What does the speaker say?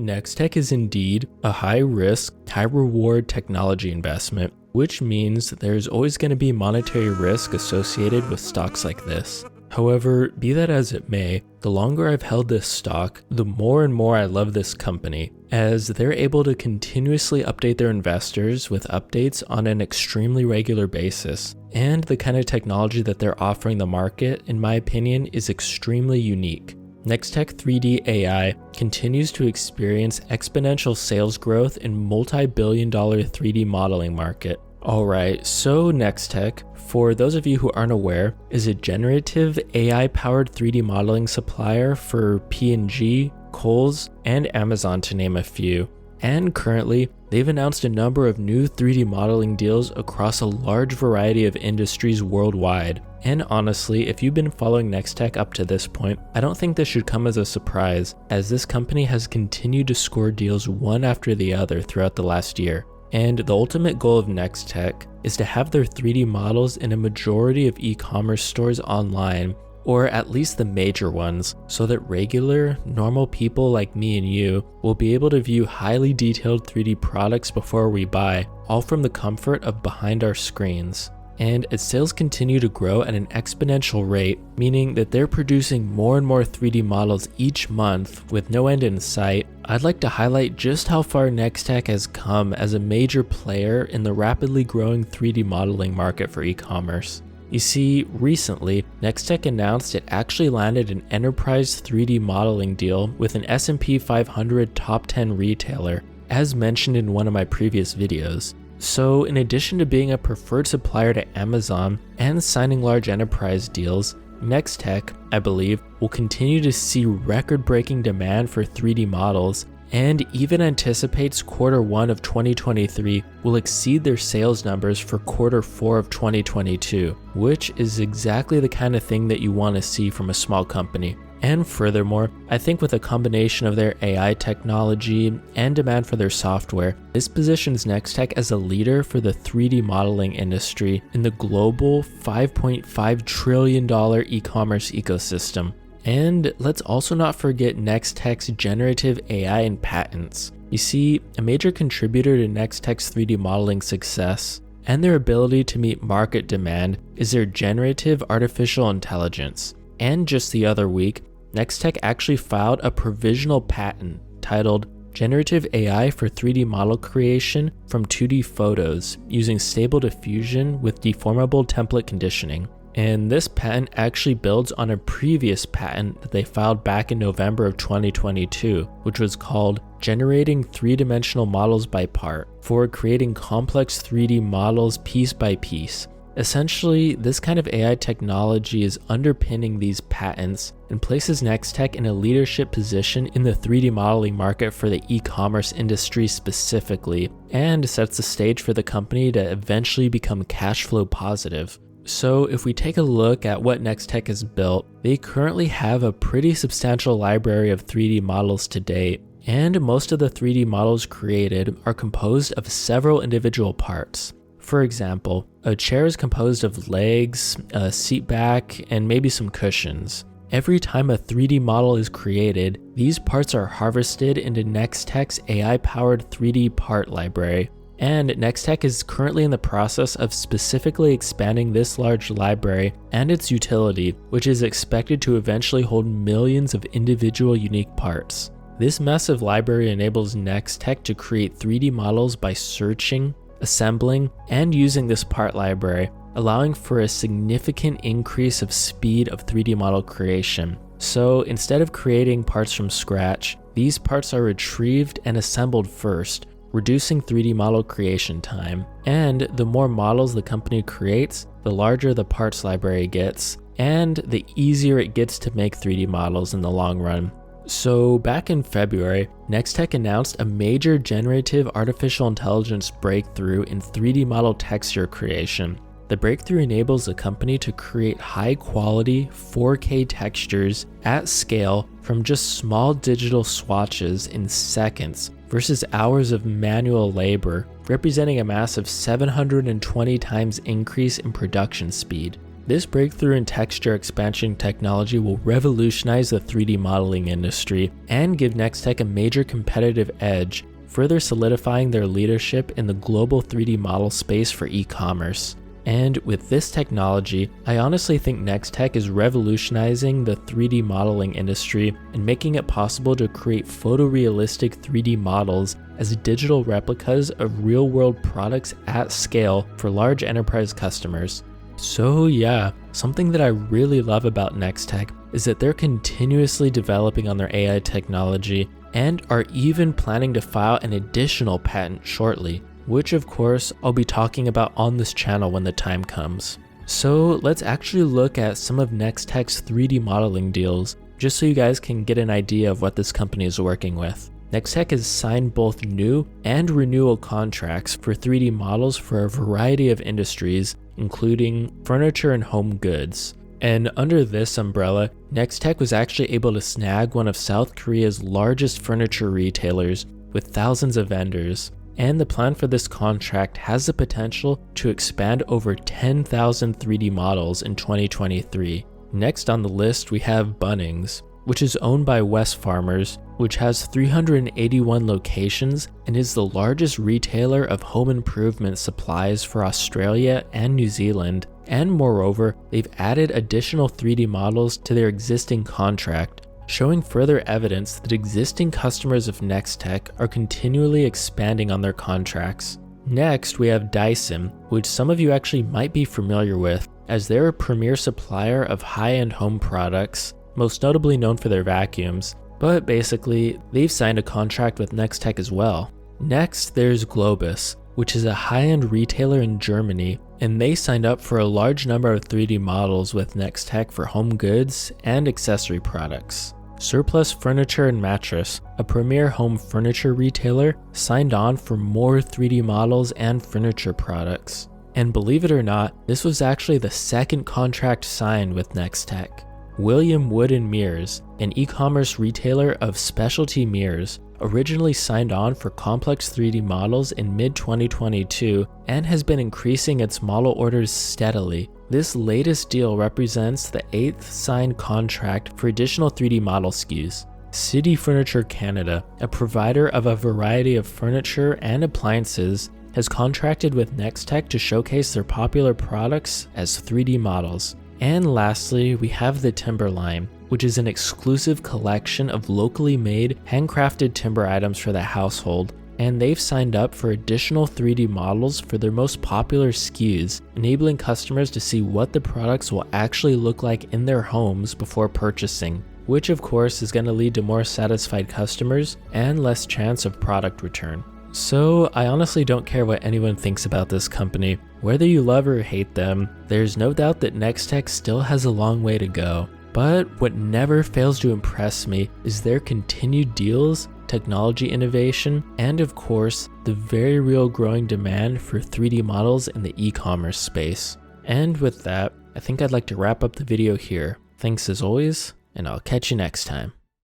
Nextech is indeed a high-risk, high-reward technology investment, which means there's always going to be monetary risk associated with stocks like this. However, be that as it may, the longer I've held this stock, the more and more I love this company, as they're able to continuously update their investors with updates on an extremely regular basis. And the kind of technology that they're offering the market, in my opinion, is extremely unique. Nextech 3D AI continues to experience exponential sales growth in multi-billion-dollar 3D modeling market. Alright, so Nextech, for those of you who aren't aware, is a generative AI-powered 3D modeling supplier for P&G, Kohl's, and Amazon to name a few. And currently, they've announced a number of new 3D modeling deals across a large variety of industries worldwide. And honestly, if you've been following Nextech up to this point, I don't think this should come as a surprise, as this company has continued to score deals one after the other throughout the last year. And the ultimate goal of Nextech is to have their 3D models in a majority of e-commerce stores online, or at least the major ones, so that regular, normal people like me and you will be able to view highly detailed 3D products before we buy, all from the comfort of behind our screens. And as sales continue to grow at an exponential rate, meaning that they're producing more and more 3D models each month with no end in sight, I'd like to highlight just how far Nextech has come as a major player in the rapidly growing 3D modeling market for e-commerce. You see, recently, Nextech announced it actually landed an enterprise 3D modeling deal with an S&P 500 top 10 retailer, as mentioned in one of my previous videos. So in addition to being a preferred supplier to Amazon and signing large enterprise deals, Nextech, I believe, will continue to see record-breaking demand for 3D models, and even anticipates Q1 of 2023 will exceed their sales numbers for Q4 of 2022, which is exactly the kind of thing that you want to see from a small company. And furthermore, I think with a combination of their AI technology and demand for their software, this positions Nextech as a leader for the 3D modeling industry in the global $5.5 trillion e-commerce ecosystem. And let's also not forget Nextech's generative AI and patents. You see, a major contributor to Nextech's 3D modeling success and their ability to meet market demand is their generative artificial intelligence. And just the other week, Nextech actually filed a provisional patent titled Generative AI for 3D Model Creation from 2D Photos using Stable Diffusion with Deformable Template Conditioning. And this patent actually builds on a previous patent that they filed back in November of 2022, which was called Generating Three-Dimensional Models by Part for creating complex 3D models piece by piece. Essentially, this kind of AI technology is underpinning these patents and places Nextech in a leadership position in the 3D modeling market for the e-commerce industry specifically, and sets the stage for the company to eventually become cash flow positive. So if we take a look at what Nextech has built, they currently have a pretty substantial library of 3D models to date, and most of the 3D models created are composed of several individual parts. For example, a chair is composed of legs, a seat back, and maybe some cushions. Every time a 3D model is created, these parts are harvested into Nextech's AI-powered 3D part library. And Nextech is currently in the process of specifically expanding this large library and its utility, which is expected to eventually hold millions of individual unique parts. This massive library enables Nextech to create 3D models by searching, assembling, and using this part library, allowing for a significant increase of speed of 3D model creation. So instead of creating parts from scratch, these parts are retrieved and assembled first, reducing 3D model creation time. And the more models the company creates, the larger the parts library gets, and the easier it gets to make 3D models in the long run. So back in February, Nextech announced a major generative artificial intelligence breakthrough in 3D model texture creation. The breakthrough enables the company to create high-quality 4K textures at scale from just small digital swatches in seconds versus hours of manual labor, representing a massive 720 times increase in production speed. This breakthrough in texture expansion technology will revolutionize the 3D modeling industry and give NEXCF a major competitive edge, further solidifying their leadership in the global 3D model space for e-commerce. And with this technology, I honestly think NEXCF is revolutionizing the 3D modeling industry and making it possible to create photorealistic 3D models as digital replicas of real-world products at scale for large enterprise customers. So yeah, something that I really love about NEXCF is that they're continuously developing on their AI technology and are even planning to file an additional patent shortly, which of course I'll be talking about on this channel when the time comes. So let's actually look at some of NEXCF's 3D modeling deals, just so you guys can get an idea of what this company is working with. NEXCF has signed both new and renewal contracts for 3D models for a variety of industries, including furniture and home goods. And under this umbrella, NEXCF was actually able to snag one of South Korea's largest furniture retailers with thousands of vendors. And the plan for this contract has the potential to expand over 10,000 3D models in 2023. Next on the list, we have Bunnings, which is owned by Wesfarmers, which has 381 locations and is the largest retailer of home improvement supplies for Australia and New Zealand. And moreover, they've added additional 3D models to their existing contract, showing further evidence that existing customers of NEXCF are continually expanding on their contracts. Next, we have Dyson, which some of you actually might be familiar with, as they're a premier supplier of high-end home products, most notably known for their vacuums, but basically, they've signed a contract with NEXCF as well. Next, there's Globus, which is a high-end retailer in Germany, and they signed up for a large number of 3D models with NEXCF for home goods and accessory products. Surplus Furniture and Mattress, a premier home furniture retailer, signed on for more 3D models and furniture products. And believe it or not, this was actually the second contract signed with NEXCF. William Wood & Mirrors, an e-commerce retailer of specialty mirrors, originally signed on for complex 3D models in mid-2022 and has been increasing its model orders steadily. This latest deal represents the 8th signed contract for additional 3D model SKUs. City Furniture Canada, a provider of a variety of furniture and appliances, has contracted with NEXCF to showcase their popular products as 3D models. And lastly, we have the Timber line, which is an exclusive collection of locally made, handcrafted timber items for the household, and they've signed up for additional 3D models for their most popular SKUs, enabling customers to see what the products will actually look like in their homes before purchasing, which of course is going to lead to more satisfied customers and less chance of product return. So I honestly don't care what anyone thinks about this company. Whether you love or hate them, there's no doubt that NEXCF still has a long way to go. But what never fails to impress me is their continued deals, technology innovation, and of course, the very real growing demand for 3D models in the e-commerce space. And with that, I think I'd like to wrap up the video here. Thanks as always, and I'll catch you next time.